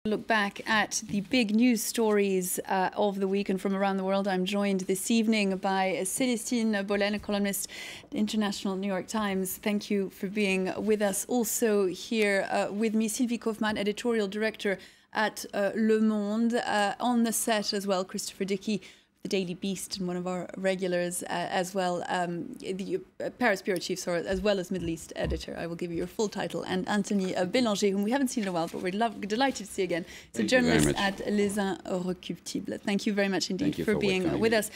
Look back at the big news stories of the week and from around the world. I'm joined this evening by Celestine, BOHLEN, a columnist at the International New York Times. Thank you for being with us. Also here with me, Sylvie KAUFFMANN, editorial director at Le Monde. On the set as well, Christopher DICKEY, the Daily Beast, and one of our regulars as well, the Paris bureau chief, sorry, as well as Middle East editor. I will give you your full title. And Anthony Bellanger, whom we haven't seen in a while, but we're delighted to see again. He's a journalist at Les Inrockuptibles. Thank you very much indeed for being with us.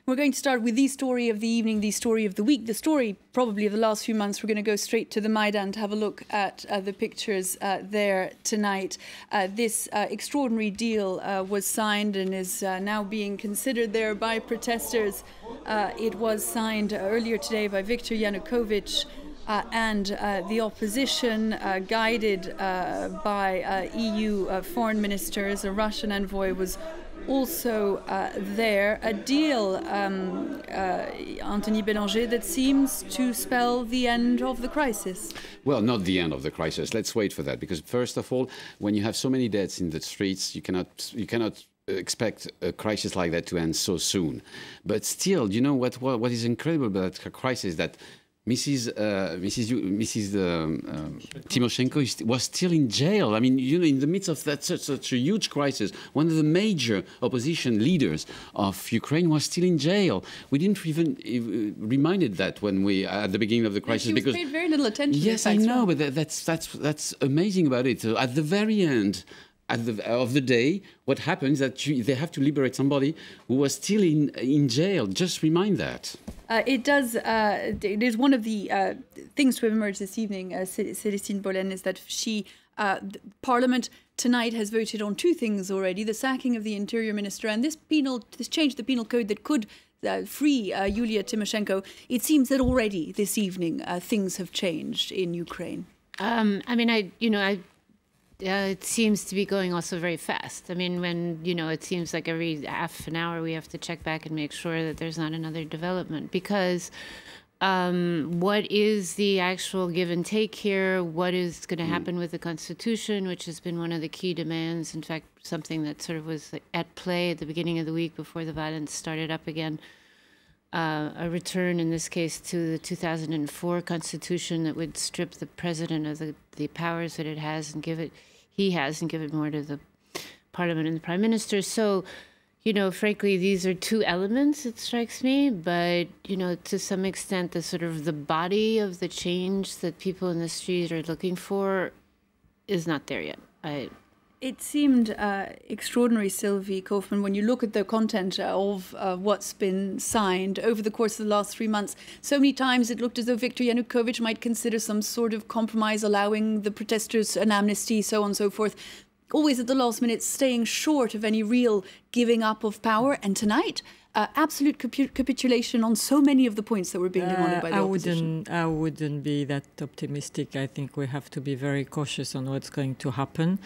We're going to start with the story of the evening, the story of the week, the story probably of the last few months. We're going to go straight to the Maidan to have a look at the pictures there tonight. This extraordinary deal was signed and is now being considered there by protesters. It was signed earlier today by Viktor Yanukovych and the opposition, guided by EU foreign ministers. A Russian envoy was also there. A deal, Anthony Bellanger, that seems to spell the end of the crisis. Well, not the end of the crisis. Let's wait for that, because first of all, when you have so many deaths in the streets, you cannot expect a crisis like that to end so soon. But still, you know what is incredible about a crisis, that Mrs. Tymoshenko was still in jail. I mean, you know, in the midst of that such a huge crisis, one of the major opposition leaders of Ukraine was still in jail. We didn't even reminded that when we at the beginning of the crisis, because paid very little attention. Yes, I know, but that's amazing about it. So at the very end of the day, what happens is that they have to liberate somebody who was still in jail. Just remind that. It is one of the things to have emerged this evening, Celestine BOHLEN, is that Parliament tonight has voted on two things already: the sacking of the Interior Minister and this change to the penal code that could free Yulia Tymoshenko. It seems that already this evening things have changed in Ukraine. It seems to be going also very fast. I mean, when, it seems like every half an hour we have to check back and make sure that there's not another development. Because what is the actual give and take here? What is going to happen with the Constitution, which has been one of the key demands? In fact, something that sort of was at play at the beginning of the week before the violence started up again. A return, in this case, to the 2004 Constitution that would strip the president of the powers that he has and give it more to the Parliament and the Prime Minister. So, frankly, these are two elements, it strikes me, but, to some extent, the body of the change that people in the street are looking for is not there yet. It seemed extraordinary, Sylvie KAUFFMANN, when you look at the content of what's been signed over the course of the last 3 months. So many times it looked as though Viktor Yanukovych might consider some sort of compromise, allowing the protesters an amnesty, so on and so forth. Always at the last minute, staying short of any real giving up of power. And tonight, absolute capitulation on so many of the points that were being demanded by the opposition. I wouldn't be that optimistic. I think we have to be very cautious on what's going to happen.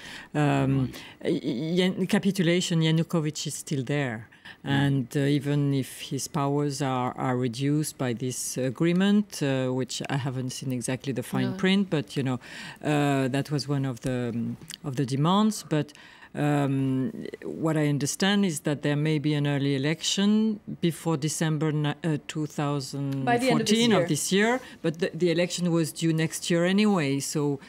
Capitulation, Yanukovych is still there. And even if his powers are reduced by this agreement, which I haven't seen exactly the fine print, but that was one of the demands. But what I understand is that there may be an early election before December 2014 of this year, but the election was due next year anyway. So,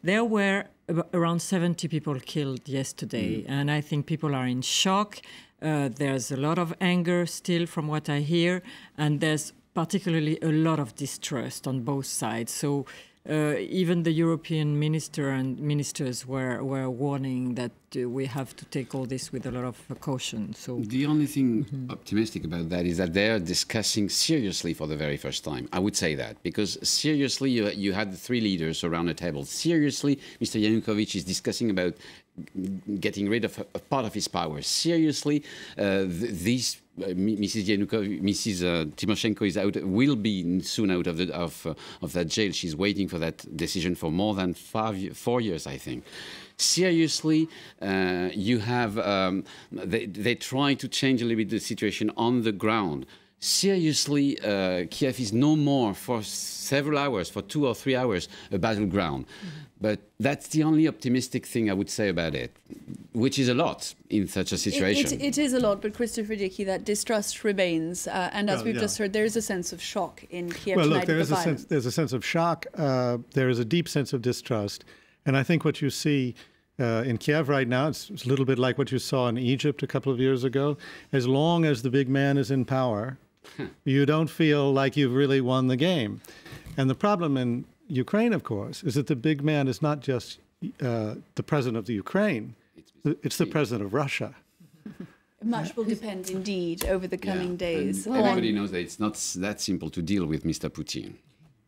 there were around 70 people killed yesterday, and I think people are in shock. There's a lot of anger still from what I hear, and there's particularly a lot of distrust on both sides. So even the European ministers were warning that we have to take all this with a lot of caution. So the only thing optimistic about that is that they're discussing seriously for the very first time. I would say that, because seriously, you had the three leaders around a table. Seriously, Mr. Yanukovych is discussing about getting rid of a part of his power. Seriously, Mrs. Tymoshenko is out. Will be soon out of that jail. She's waiting for that decision for more than 4 years, I think. Seriously, you have they try to change a little bit the situation on the ground. seriously, Kiev is no more for several hours, for 2 or 3 hours, a battleground. But that's the only optimistic thing I would say about it, which is a lot in such a situation. It is a lot, but Christopher Dickey, that distrust remains. And as we've just heard, there is a sense of shock in Kiev well, tonight. Look, there's a sense of shock. There is a deep sense of distrust. And I think what you see in Kiev right now, it's a little bit like what you saw in Egypt a couple of years ago. As long as the big man is in power, you don't feel like you've really won the game. And the problem in Ukraine, of course, is that the big man is not just the president of the Ukraine, it's the president of Russia. Much will depend, indeed, over the coming days. Everybody knows that it's not that simple to deal with Mr. Putin.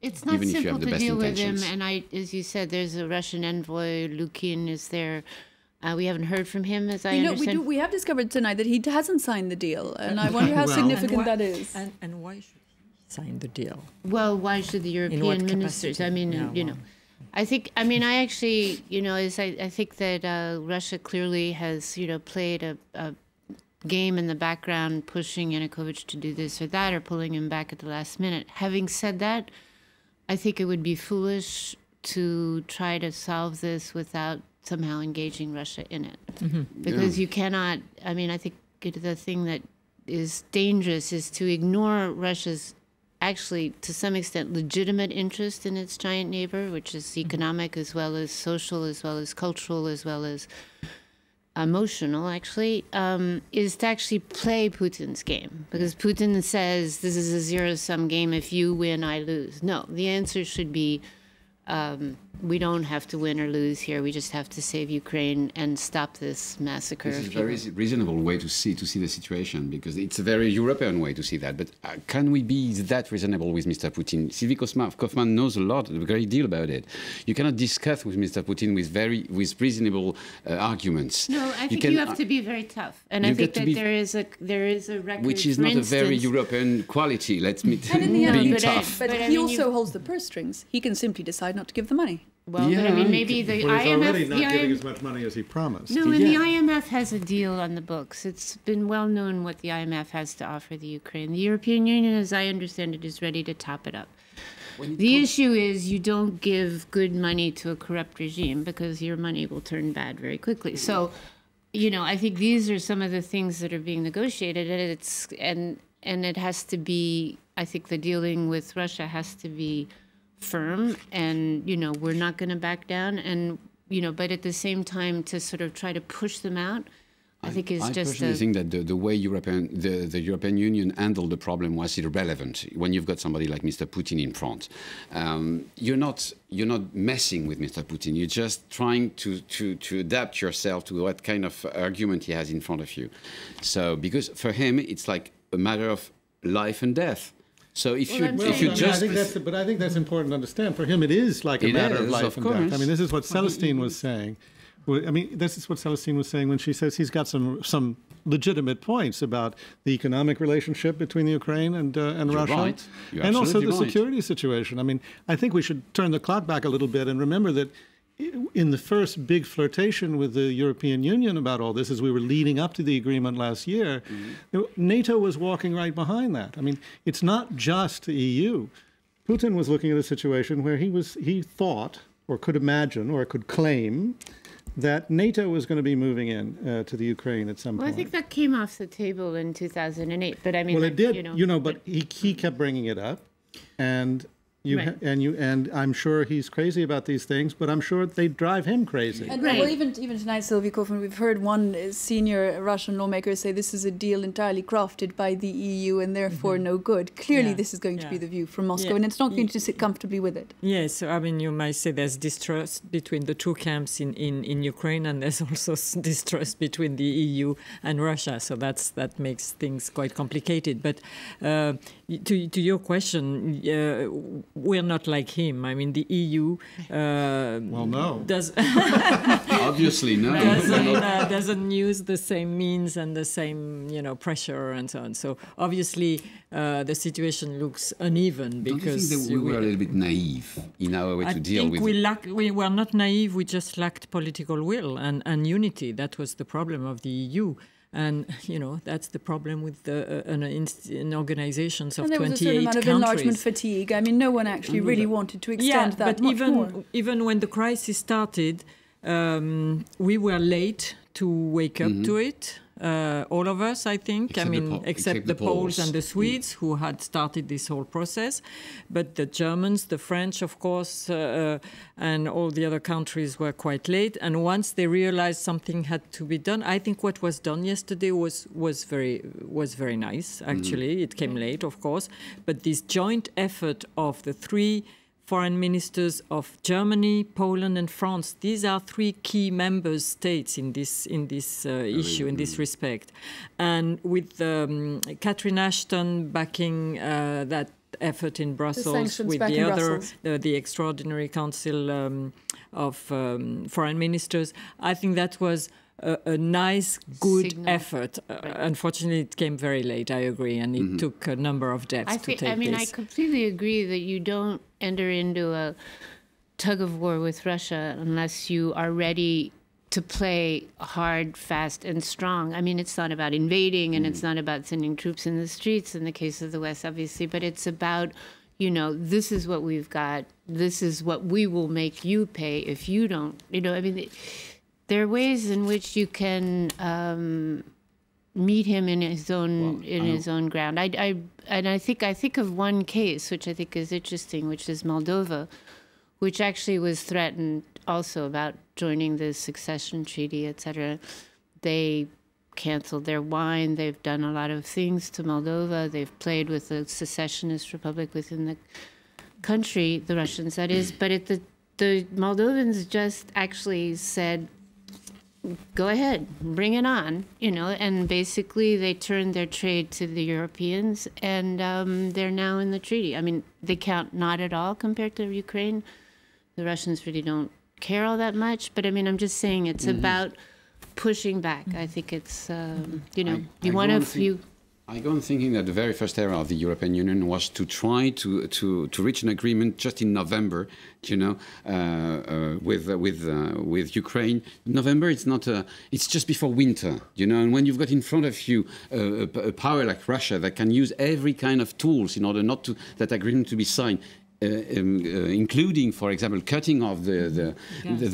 It's not even simple to deal with him, intentions. and as you said, there's a Russian envoy, Lukin, is there. We haven't heard from him, as I understand. We have discovered tonight that he hasn't signed the deal, and I wonder how significant that is. And why should he sign the deal? Well, why should the European ministers? I mean, I actually, I think that Russia clearly has, played a game in the background, pushing Yanukovych to do this or that, or pulling him back at the last minute. Having said that, I think it would be foolish to try to solve this without somehow engaging Russia in it. Because you cannot, I think the thing that is dangerous is to ignore Russia's actually, to some extent, legitimate interest in its giant neighbor, which is economic as well as social, as well as cultural, as well as emotional, actually, is to actually play Putin's game. Because Putin says this is a zero-sum game. If you win, I lose. No, the answer should be we don't have to win or lose here. We just have to save Ukraine and stop this massacre. This is a very reasonable way to see the situation, because it's a very European way to see that. But can we be that reasonable with Mr. Putin? Sylvie KAUFFMANN knows a great deal about it. You cannot discuss with Mr. Putin with reasonable arguments. No, I think you have to be very tough, and I think that there is a record, which is not a very European quality. Let's me being tough. But he also holds the purse strings. He can simply decide not to give the money. Well, but maybe the But he's IMF... already not giving as much money as he promised. No, and the IMF has a deal on the books. It's been well known what the IMF has to offer the Ukraine. The European Union, as I understand it, is ready to top it up. The issue is you don't give good money to a corrupt regime, because your money will turn bad very quickly. So, I think these are some of the things that are being negotiated, and it has to be, I think the dealing with Russia has to be firm, and we're not going to back down, and but at the same time to sort of try to push them out, I think is just. I personally think that the way the European Union handled the problem was irrelevant. When you've got somebody like Mr. Putin in front, you're not messing with Mr. Putin. You're just trying to adapt yourself to what kind of argument he has in front of you. So because for him it's like a matter of life and death. So if you just, I think that's important to understand. For him, it is like a matter of life and death. I mean, this is what Celestine was saying. I mean, this is what Celestine was saying when she says he's got some legitimate points about the economic relationship between the Ukraine and Russia, right. And also the security situation. I mean, I think we should turn the clock back a little bit and remember that in the first big flirtation with the European Union about all this, as we were leading up to the agreement last year, NATO was walking right behind that. I mean, it's not just the EU. Putin was looking at a situation where he thought, or could imagine, or could claim that NATO was going to be moving in to the Ukraine at some point. Well, I think that came off the table in 2008. But I mean, well, it did. But he kept bringing it up, and. And I'm sure he's crazy about these things, but I'm sure they drive him crazy. And well, even tonight, Sylvie KAUFFMANN, we've heard one senior Russian lawmaker say this is a deal entirely crafted by the EU and therefore no good. Clearly, this is going to be the view from Moscow, and it's not going to sit comfortably with it. Yes, so I mean, you might say there's distrust between the two camps in Ukraine, and there's also distrust between the EU and Russia. So that makes things quite complicated. But to your question, we're not like him. I mean, the EU does obviously no doesn't use the same means and the same pressure and so on. So obviously the situation looks uneven because don't you think that we were a little bit naive in our way to deal with it? We were not naive. We just lacked political will and unity. That was the problem of the EU. And, you know, that's the problem with in organizations of 28 countries. And there was a certain amount of enlargement fatigue. I mean, no one actually really wanted to extend that much more. But even when the crisis started, we were late to wake up to it. All of us, I think. Except the Poles and the Swedes who had started this whole process. But the Germans, the French, of course, and all the other countries were quite late. And once they realized something had to be done, I think what was done yesterday was very nice, actually. It came late, of course. But this joint effort of the three foreign ministers of Germany, Poland, and France. These are three key member states in this issue, in this respect. And with Catherine Ashton backing that effort in Brussels, with the Extraordinary Council of Foreign Ministers, I think that was a nice, good effort. Unfortunately, it came very late, I agree, and it took a number of deaths to take this. I completely agree that you don't enter into a tug of war with Russia unless you are ready to play hard, fast, and strong. I mean, it's not about invading, and it's not about sending troops in the streets in the case of the West, obviously, but it's about, you know, this is what we've got. This is what we will make you pay if you don't. You know, I mean, there are ways in which you can meet him in his own his own ground. I think of one case which I think is interesting, which is Moldova, which actually was threatened also about joining the succession treaty, etc. They canceled their wine. They've done a lot of things to Moldova. They've played with the secessionist republic within the country, the Russians, that is. But the Moldovans just actually said, go ahead, bring it on, you know, and basically they turned their trade to the Europeans, and they're now in the treaty. I mean, they count not at all compared to Ukraine. The Russians really don't care all that much, but I mean, I'm just saying it's about pushing back. I think it's, you know, I go on thinking that the very first era of the European Union was to try to reach an agreement just in November, you know, with Ukraine. November, it's just before winter, you know, and when you've got in front of you a power like Russia that can use every kind of tools in order not to that agreement to be signed. Including, for example, cutting off the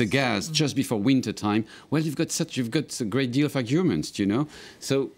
gas just before winter time. Well, you've got a great deal of arguments, you know. So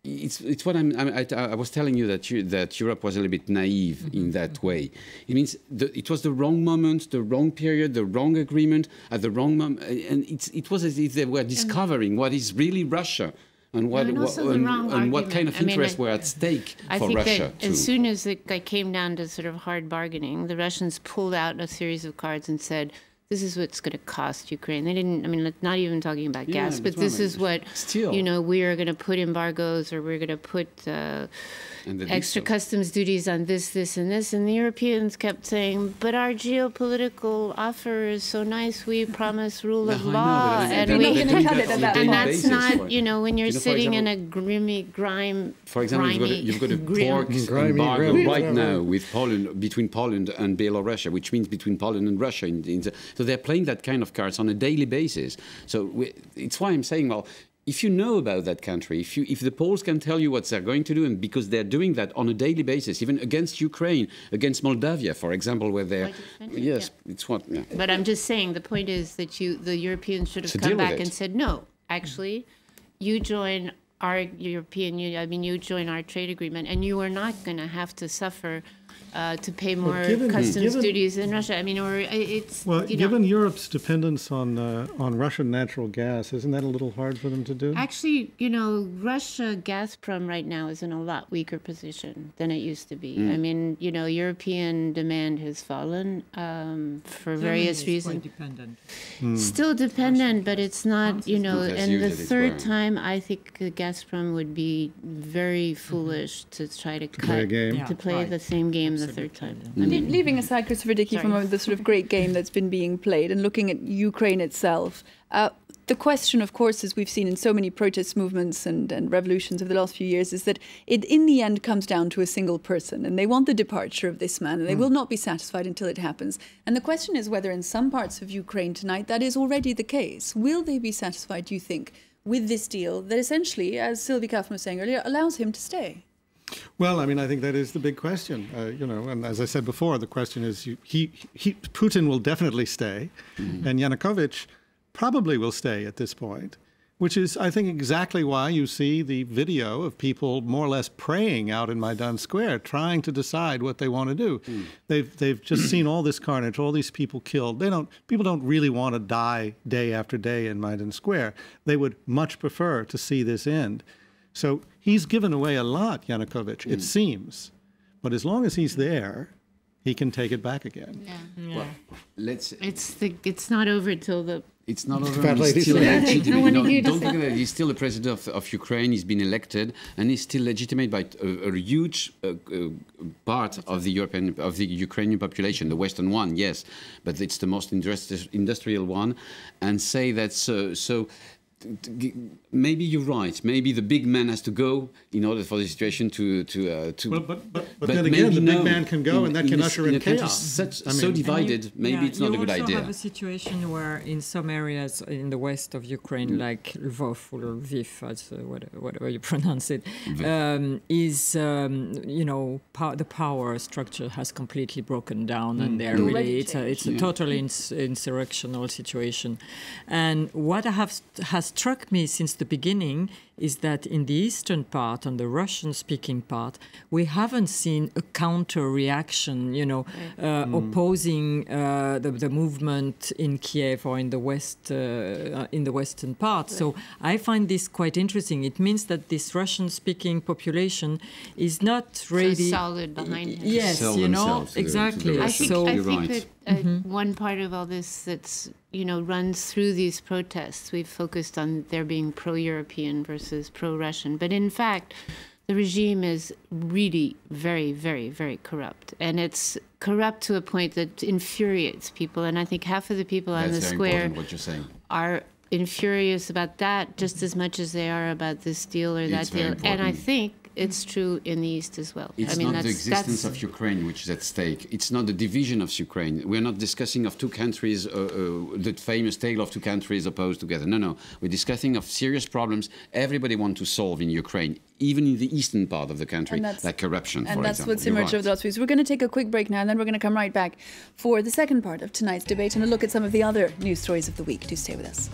it's what I was telling you that Europe was a little bit naive in that way. It means it was the wrong moment, the wrong period, the wrong agreement at the wrong moment, and it was as if they were discovering what is really Russia. And what kind of interests were at stake for Russia? I think that as soon as it came down to sort of hard bargaining, the Russians pulled out a series of cards and said, this is what's going to cost Ukraine. They didn't, I mean, not even talking about gas, but this is what, you know, we are going to put embargoes, or we're going to put extra customs duties on this, and this. And the Europeans kept saying, but our geopolitical offer is so nice. We promise rule of law. And that's not, you know, when you're sitting in a grime. For example, you've got a pork embargo right now with Poland, between Poland and Belarus, which means between Poland and Russia. So they're playing that kind of cards on a daily basis. So it's why I'm saying, well, if you know about that country, if the Poles can tell you what they're going to do, and because they're doing that on a daily basis, even against Ukraine, against Moldavia, for example, where they're... Yes, it's what... Yeah. But I'm just saying, the point is that the Europeans should have come back and said, no, actually, you join our European Union, I mean, you join our trade agreement, and you are not going to have to suffer to pay more customs duties in Russia. I mean, or it's... Well, given Europe's dependence on Russian natural gas, isn't that a little hard for them to do? Actually, you know, Russia, Gazprom right now is in a lot weaker position than it used to be. I mean, you know, European demand has fallen for various reasons. Quite dependent. Still dependent, but it's not, you know, and the third time, I think Gazprom would be very foolish to try to play the same game game the third time. Leaving aside, Christopher Dickey, from the sort of great game that's been being played and looking at Ukraine itself, the question, of course, as we've seen in so many protest movements and revolutions over the last few years, is that it, in the end, comes down to a single person. And they want the departure of this man, and they will not be satisfied until it happens. And the question is whether in some parts of Ukraine tonight that is already the case. Will they be satisfied, do you think, with this deal that essentially, as Sylvie KAUFFMANN was saying earlier, allows him to stay? Well, I mean, I think that is the big question, and as I said before, the question is, Putin will definitely stay, and Yanukovych probably will stay at this point, which is, I think, exactly why you see the video of people more or less praying out in Maidan Square, trying to decide what they want to do. They've just seen all this carnage, all these people killed. People don't really want to die day after day in Maidan Square. They would much prefer to see this end. So he's given away a lot, Yanukovych, it seems. But as long as he's there, he can take it back again. Well, it's not over till the... It's not over. He's still legitimate. Don't forget that he's still the president of Ukraine. He's been elected, and he's still legitimate by a huge part of the Ukrainian population, the Western one, yes, but it's the most industrial one. And say that so maybe you're right. Maybe the big man has to go in order for the situation to. Well, but then again, the big man can go, and that can usher in chaos. So divided, maybe it's not a good idea. You also have a situation where, in some areas in the west of Ukraine, like Lvov or Lviv, whatever you pronounce it, the power structure has completely broken down, and they're really it's a totally insurrectional situation. And what has struck me since the beginning is that in the eastern part, on the Russian-speaking part, we haven't seen a counter-reaction, opposing the movement in Kiev or in the west, in the western part. So I find this quite interesting. It means that this Russian-speaking population is not really so solid behind him. Yes, exactly. I think that one part of all this that's runs through these protests, we've focused on there being pro-European versus pro-Russian, but in fact the regime is really very, very, very corrupt, and it's corrupt to a point that infuriates people. And I think half of the people on the square are infurious about that just as much as they are about this deal or that deal. And I think it's true in the East as well. It's not the existence of Ukraine which is at stake. It's not the division of Ukraine. We're not discussing of two countries, the famous tale of two countries opposed together. No. We're discussing of serious problems everybody wants to solve in Ukraine, even in the eastern part of the country, like corruption, for example. And that's what's emerged over the last week. So we're going to take a quick break now, and then we're going to come right back for the second part of tonight's debate and a look at some of the other news stories of the week. Do stay with us.